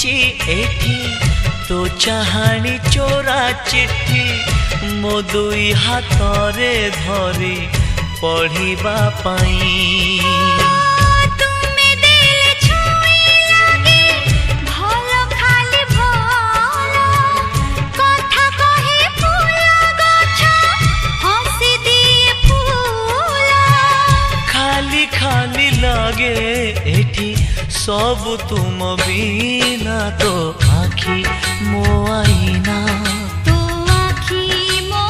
लिखिची एठी तो चाहानी चोरा चिट्ठी मो दुई हाथरे धरी पढ़िबा पाई। खाली लगे एठी सब तुम बिना तो आखी मो आईना।